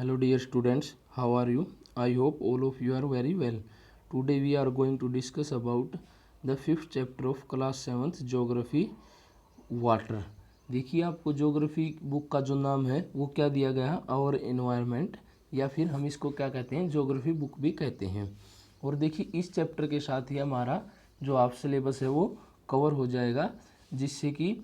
Hello dear students, how are you? I hope all of you are very well. Today we are going to discuss about the fifth chapter of class 7th geography water. देखिए आपको geography book का जो नाम है वो क्या दिया गया है, आवर एनवायरनमेंट, या फिर हम इसको क्या कहते हैं, ज्योग्राफी बुक भी कहते हैं। और देखिए इस चैप्टर के साथ ही हमारा जो आप सिलेबस है वो कवर हो जाएगा, जिससे कि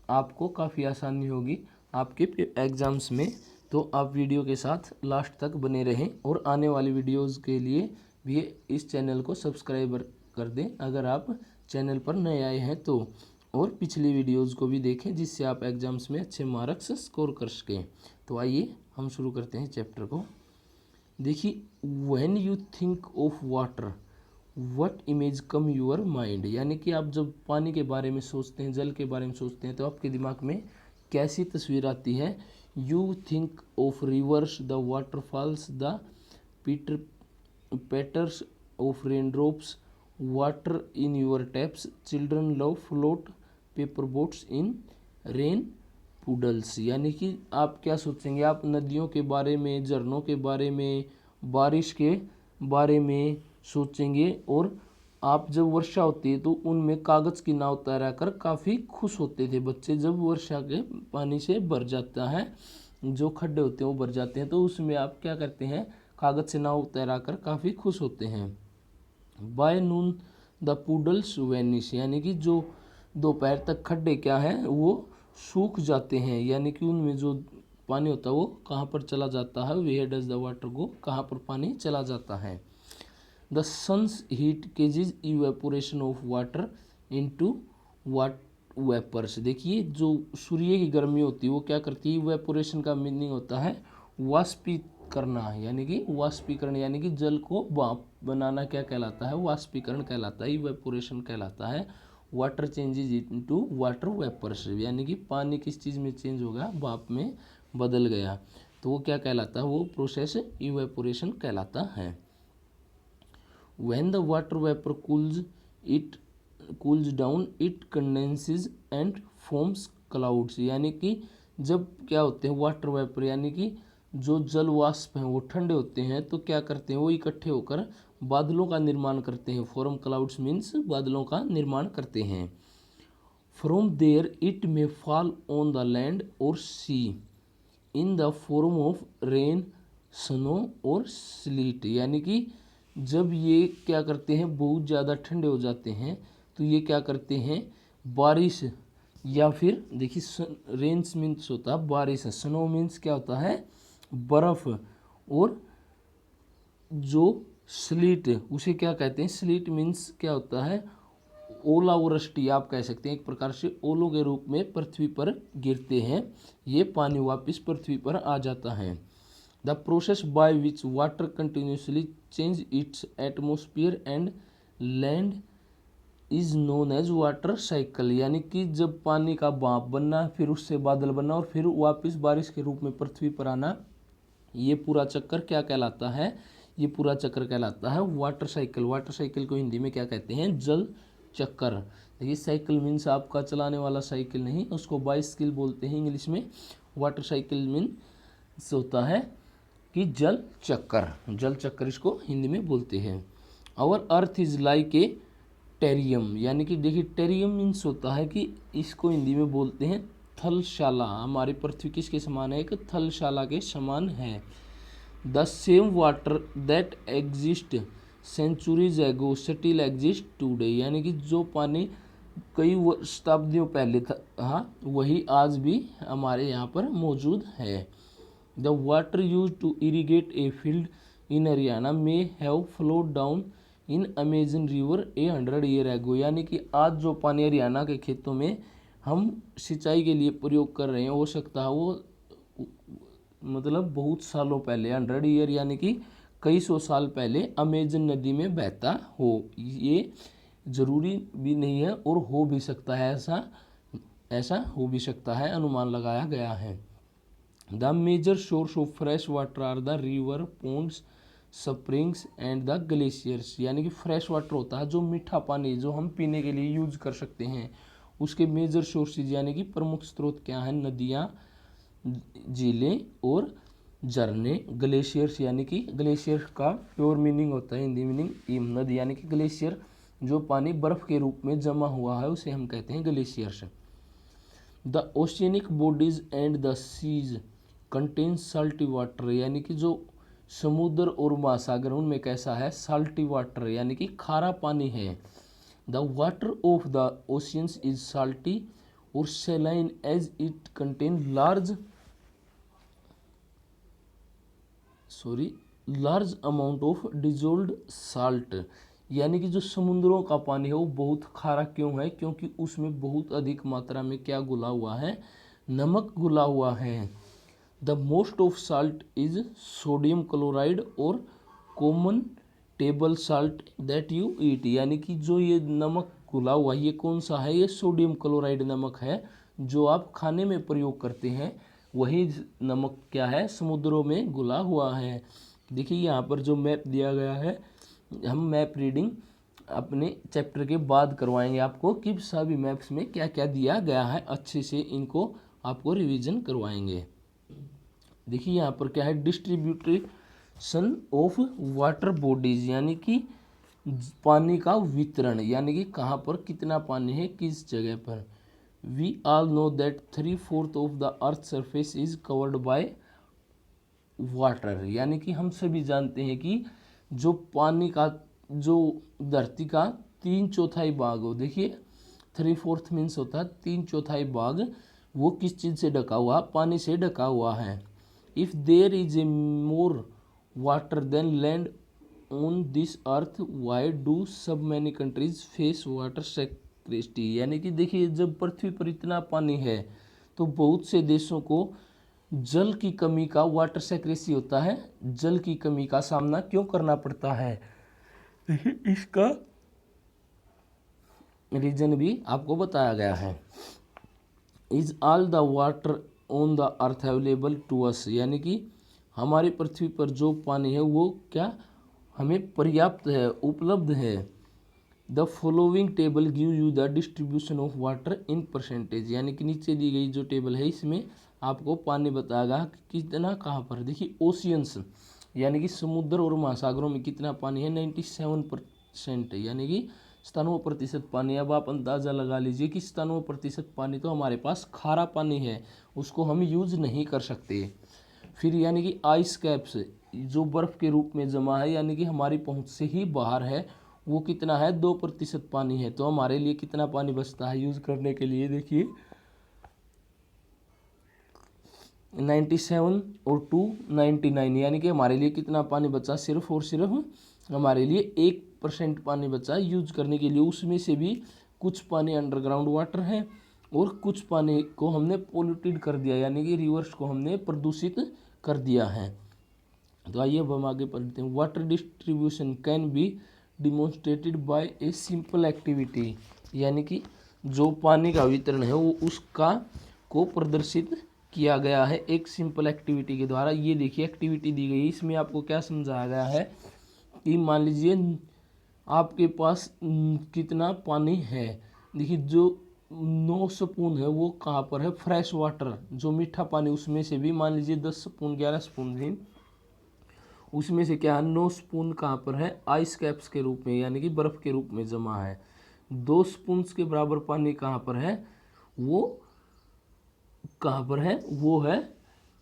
आपको काफ़ी आसानी होगी आपके एग्ज़ाम्स में। तो आप वीडियो के साथ लास्ट तक बने रहें और आने वाली वीडियोस के लिए भी इस चैनल को सब्सक्राइब कर दें अगर आप चैनल पर नए आए हैं तो, और पिछली वीडियोस को भी देखें जिससे आप एग्ज़ाम्स में अच्छे मार्क्स स्कोर कर सकें। तो आइए हम शुरू करते हैं चैप्टर को। देखिए, when you think of water what image come your mind, यानी कि आप जब पानी के बारे में सोचते हैं, जल के बारे में सोचते हैं, तो आपके दिमाग में कैसी तस्वीर आती है। You think of rivers, the waterfalls, the pitter patters of rain drops, water in your taps, children love float paper boats in rain puddles. यानी कि आप क्या सोचेंगे, आप नदियों के बारे में, झरनों के बारे में, बारिश के बारे में सोचेंगे। और आप जब वर्षा होती है तो उनमें कागज़ की नाव तैरा कर काफ़ी खुश होते थे बच्चे, जब वर्षा के पानी से भर जाता है, जो खड्डे होते हैं वो भर जाते हैं, तो उसमें आप क्या करते हैं, कागज़ से नाव तैरा कर काफ़ी खुश होते हैं। By noon the poodles vanish, यानी कि जो दोपहर तक खड्डे क्या हैं वो सूख जाते हैं, यानी कि उनमें जो पानी होता है वो कहाँ पर चला जाता है, where does the water go, कहाँ पर पानी चला जाता है। The sun's heat causes evaporation of water into water vapours. देखिए जो सूर्य की गर्मी होती है वो क्या करती है, इवेपोरेशन का मीनिंग होता है वाष्पित करना, यानी कि वाष्पीकरण, यानी कि जल को भाप बनाना क्या कहलाता है, वाष्पीकरण कहलाता है, इवेपोरेशन कहलाता है। Water changes into water vapours, यानी कि पानी किस चीज़ में चेंज हो गया, भाप में बदल गया, तो वो क्या कहलाता है, वो प्रोसेस इवेपोरेशन कहलाता है। When the water vapor cools down, it condenses and forms clouds, यानी कि जब क्या होते हैं वाटर वेपर, यानी कि जो जल वाष्प हैं वो ठंडे होते हैं तो क्या करते हैं, वो इकट्ठे होकर बादलों का निर्माण करते हैं। फॉर्म क्लाउड्स मीन्स बादलों का निर्माण करते हैं। From there it may fall on the land और sea in the form of rain, snow और स्लीट, यानी कि जब ये क्या करते हैं, बहुत ज़्यादा ठंडे हो जाते हैं तो ये क्या करते हैं, बारिश, या फिर देखिए रेन्स मीन्स होता है बारिश, स्नो मीन्स क्या होता है, बर्फ़, और जो स्लीट उसे क्या कहते हैं, स्लीट मीन्स क्या होता है, ओलावृष्टि आप कह सकते हैं, एक प्रकार से ओलों के रूप में पृथ्वी पर गिरते हैं, ये पानी वापस पृथ्वी पर आ जाता है। The process by which water continuously change its atmosphere and land is known as water cycle, यानी कि जब पानी का भाप बनना, फिर उससे बादल बनना और फिर वापस बारिश के रूप में पृथ्वी पर आना, ये पूरा चक्कर क्या कहलाता है, ये पूरा चक्कर कहलाता है वाटर साइकिल। वाटर साइकिल को हिंदी में क्या कहते हैं, जल चक्कर। देखिए साइकिल मीन्स आपका चलाने वाला साइकिल नहीं, उसको बाइसिकल बोलते हैं इंग्लिश में। वाटर साइकिल मीन्स होता है कि जल चक्कर, जल चक्कर इसको हिंदी में बोलते हैं। Our earth is like a terrarium, यानी कि देखिए टेरियम मीन्स होता है कि इसको हिंदी में बोलते हैं थलशाला। हमारी पृथ्वी किसके समान है, एक थलशाला के समान है। The same water that exist centuries ago still exist today, यानी कि जो पानी कई शताब्दियों पहले था, हाँ, वही आज भी हमारे यहाँ पर मौजूद है। The water use to irrigate a field in Haryana may have flowed down in Amazon river 100 year ago, यानी कि आज जो पानी हरियाणा के खेतों में हम सिंचाई के लिए प्रयोग कर रहे हैं, हो सकता है वो मतलब बहुत सालों पहले, 100 ईयर यानी कि कई सौ साल पहले अमेजन नदी में बहता हो। ये ज़रूरी भी नहीं है और हो भी सकता है, ऐसा हो भी सकता है, अनुमान लगाया गया है। The major source of fresh water are the river, ponds, springs and the glaciers, यानी कि फ्रेश वाटर होता है जो मीठा पानी जो हम पीने के लिए यूज कर सकते हैं, उसके मेजर सोर्सेज यानी कि प्रमुख स्रोत क्या हैं, नदियाँ, झीलें और झरने, ग्लेशियर्स यानी कि ग्लेशियर का प्योर मीनिंग होता है हिंदी मीनिंग हिमनद यानी कि ग्लेशियर, जो पानी बर्फ के रूप में जमा हुआ है उसे हम कहते हैं glaciers. The oceanic bodies and the seas contain salty water, यानी कि जो समुद्र और महासागर उनमें कैसा है, साल्टी वाटर यानी कि खारा पानी है। The water of the oceans is salty और saline as it contain large amount of dissolved salt, यानी कि जो समुद्रों का पानी है वो बहुत खारा क्यों है, क्योंकि उसमें बहुत अधिक मात्रा में क्या घुला हुआ है, नमक घुला हुआ है। The most of salt is sodium chloride और common table salt that you eat, यानी कि जो ये नमक घुला हुआ ये कौन सा है, ये सोडियम क्लोराइड नमक है जो आप खाने में प्रयोग करते हैं, वही नमक क्या है, समुद्रों में घुला हुआ है। देखिए यहाँ पर जो मैप दिया गया है, हम मैप रीडिंग अपने चैप्टर के बाद करवाएंगे आपको कि सभी मैप्स में क्या क्या दिया गया है, अच्छे से इनको आपको रिवीजन करवाएंगे। देखिए यहाँ पर क्या है, डिस्ट्रीब्यूशन ऑफ वाटर बॉडीज, यानी कि पानी का वितरण, यानी कि कहाँ पर कितना पानी है किस जगह पर। We all know that 3/4 of the earth surface is covered by water, यानी कि हम सभी जानते हैं कि जो पानी का जो धरती का 3/4 भाग हो, देखिए 3/4 मीन्स होता है 3/4 भाग, वो किस चीज़ से ढका हुआ, पानी से ढका हुआ है। If there is a more water than land on this earth why do so many countries face water scarcity, यानी कि देखिए जब पृथ्वी पर इतना पानी है तो बहुत से देशों को जल की कमी का, वाटर सेक्रेसी होता है, जल की कमी का सामना क्यों करना पड़ता है। देखिए इसका रीजन भी आपको बताया गया है। Is all the water on the earth available to us, यानी कि हमारी पृथ्वी पर जो पानी है वो क्या हमें पर्याप्त है, उपलब्ध है। The following table give you the distribution of water in percentage, यानी कि नीचे दी गई जो टेबल है इसमें आपको पानी बताएगा कि कितना कहाँ पर। देखिए ओशियंस यानी कि समुद्र और महासागरों में कितना पानी है, 97%, यानी कि 97% पानी। अब आप अंदाज़ा लगा लीजिए कि 97% पानी तो हमारे पास खारा पानी है, उसको हम यूज नहीं कर सकते। फिर यानी कि आइस कैप्स जो बर्फ़ के रूप में जमा है, यानी कि हमारी पहुंच से ही बाहर है, वो कितना है, 2% पानी है। तो हमारे लिए कितना पानी बचता है यूज़ करने के लिए, देखिए 97 और 299, यानी कि हमारे लिए कितना पानी बचा, सिर्फ और सिर्फ हमारे लिए 1% पानी बचा यूज करने के लिए। उसमें से भी कुछ पानी अंडरग्राउंड वाटर है और कुछ पानी को हमने पोल्यूटेड कर दिया, यानी कि रिवर्स को हमने प्रदूषित कर दिया है। तो आइए अब हम आगे पढ़ते हैं। Water distribution can be demonstrated by a simple activity, यानी कि जो पानी का वितरण है वो उसका को प्रदर्शित किया गया है एक सिंपल एक्टिविटी के द्वारा। ये देखिए एक्टिविटी दी गई है, इसमें आपको क्या समझाया गया है कि मान लीजिए आपके पास कितना पानी है। देखिए जो 9 स्पून है वो कहाँ पर है, फ्रेश वाटर जो मीठा पानी, उसमें से भी मान लीजिए 10 स्पून 11 स्पून भी, उसमें से क्या है 9 स्पून कहाँ पर है, आइस कैप्स के रूप में, यानी कि बर्फ़ के रूप में जमा है। 2 स्पून के बराबर पानी कहाँ पर है, वो कहाँ पर है, वो है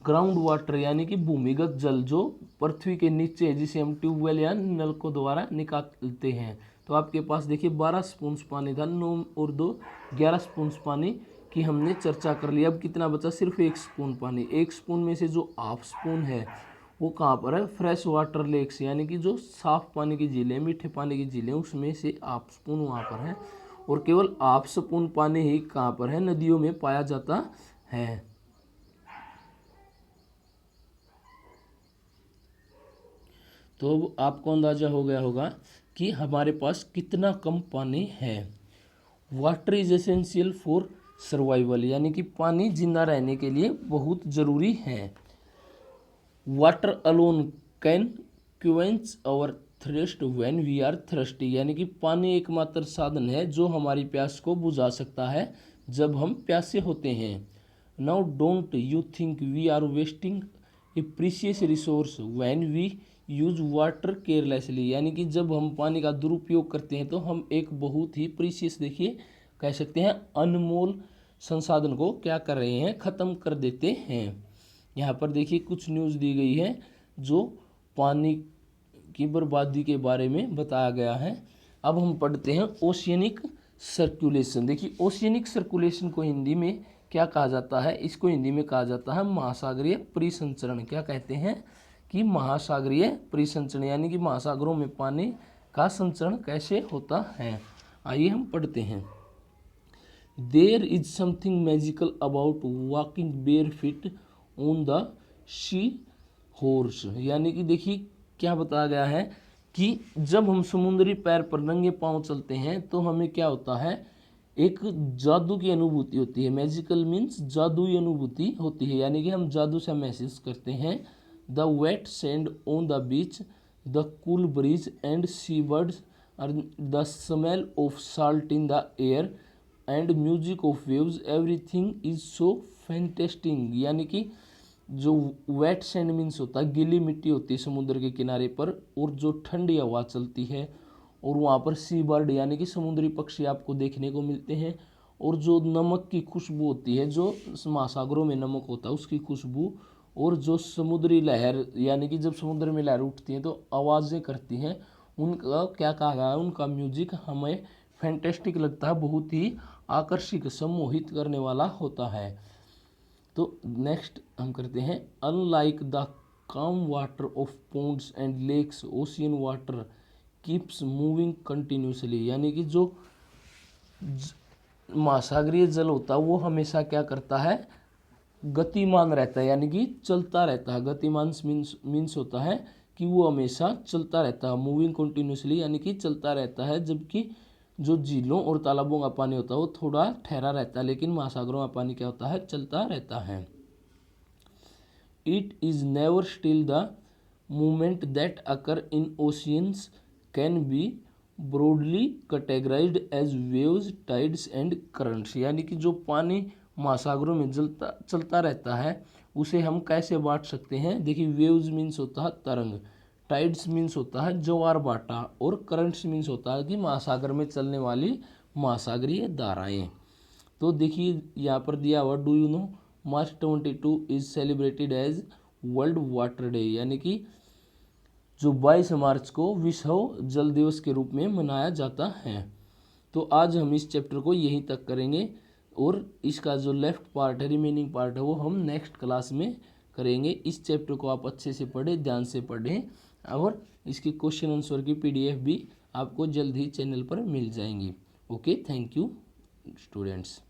ग्राउंड वाटर, यानी कि भूमिगत जल जो पृथ्वी के नीचे है, जिसे हम ट्यूबवेल या नलकों द्वारा निकालते हैं। तो आपके पास देखिए 12 स्पून पानी था, 9 और 2 11 स्पून पानी की हमने चर्चा कर ली। अब कितना बचा, सिर्फ 1 स्पून पानी। 1 स्पून में से जो हाफ स्पून है वो कहाँ पर है, फ्रेश वाटर लेक्स, यानी कि जो साफ पानी की झीलें, मीठे पानी की झीलें, उसमें से हाफ स्पून वहाँ पर है। और केवल हाफ स्पून पानी ही कहाँ पर है, नदियों में पाया जाता है। तो अब आपको अंदाजा हो गया होगा कि हमारे पास कितना कम पानी है। Water is essential for survival, यानी कि पानी जिंदा रहने के लिए बहुत ज़रूरी है। Water alone can quench our thirst when we are thirsty, यानी कि पानी एकमात्र साधन है जो हमारी प्यास को बुझा सकता है जब हम प्यासे होते हैं। Now don't you think we are wasting a precious resource when we use water carelessly, यानी कि जब हम पानी का दुरुपयोग करते हैं तो हम एक बहुत ही प्रीशियस, देखिए कह सकते हैं अनमोल संसाधन को क्या कर रहे हैं, ख़त्म कर देते हैं। यहाँ पर देखिए कुछ न्यूज़ दी गई है जो पानी की बर्बादी के बारे में बताया गया है। अब हम पढ़ते हैं ओशियनिक सर्कुलेशन। देखिए ओशियनिक सर्कुलेशन को हिंदी में क्या कहा जाता है, इसको हिंदी में कहा जाता है महासागरीय परिसंचरण। क्या कहते हैं कि महासागरीय परिसंचरण, यानी कि महासागरों में पानी का संचरण कैसे होता है। आइए हम पढ़ते हैं। There is something magical about walking bare feet on the seashore, यानी कि देखिए क्या बताया गया है कि जब हम समुद्री पैर पर नंगे पांव चलते हैं तो हमें क्या होता है, एक जादू की अनुभूति होती है। मैजिकल मीन्स जादुई अनुभूति होती है, यानी कि हम जादू से महसूस करते हैं। The wet sand on the beach, the cool breeze and sea birds, the smell of salt in the air and music of waves, everything is so fantastic. यानी कि जो वेट सैंड मीन्स होता है गीली मिट्टी होती है समुद्र के किनारे पर, और जो ठंडी हवा चलती है, और वहाँ पर सी बर्ड यानी कि समुद्री पक्षी आपको देखने को मिलते हैं, और जो नमक की खुशबू होती है, जो महासागरों में नमक होता है उसकी खुशबू, और जो समुद्री लहर यानी कि जब समुद्र में लहर उठती हैं तो आवाज़ें करती हैं, उनका क्या कहा गया है, उनका म्यूजिक हमें फैंटेस्टिक लगता है, बहुत ही आकर्षक सम्मोहित करने वाला होता है। तो नेक्स्ट हम करते हैं unlike the calm water of ponds and lakes, ocean water keeps moving continuously, यानी कि जो महासागरीय जल होता है वो हमेशा क्या करता है, गतिमान रहता है, यानी कि चलता रहता है। गतिमान मीन्स होता है कि वो हमेशा चलता रहता है, मूविंग कंटिन्यूसली यानी कि चलता रहता है, जबकि जो झीलों और तालाबों का पानी होता है वो थोड़ा ठहरा रहता है, लेकिन महासागरों का पानी क्या होता है, चलता रहता है। It is never still, the movement that occur in oceans can be broadly categorised as waves, tides and currents, यानी कि जो पानी महासागरों में चलता रहता है उसे हम कैसे बांट सकते हैं। देखिए वेव्स मीन्स होता है तरंग, टाइड्स मीन्स होता है ज्वार भाटा, और करंट्स मीन्स होता है कि महासागर में चलने वाली महासागरीय धाराएं। तो देखिए यहाँ पर दिया हुआ, do you know March 22 is celebrated as world water day, यानी कि जो 22 मार्च को विश्व जल दिवस के रूप में मनाया जाता है। तो आज हम इस चैप्टर को यहीं तक करेंगे, और इसका जो लेफ्ट पार्ट है, रिमेनिंग पार्ट है, वो हम नेक्स्ट क्लास में करेंगे। इस चैप्टर को आप अच्छे से पढ़ें, ध्यान से पढ़ें, और इसकी क्वेश्चन आंसर की PDF भी आपको जल्द ही चैनल पर मिल जाएंगी। Okay, thank you students.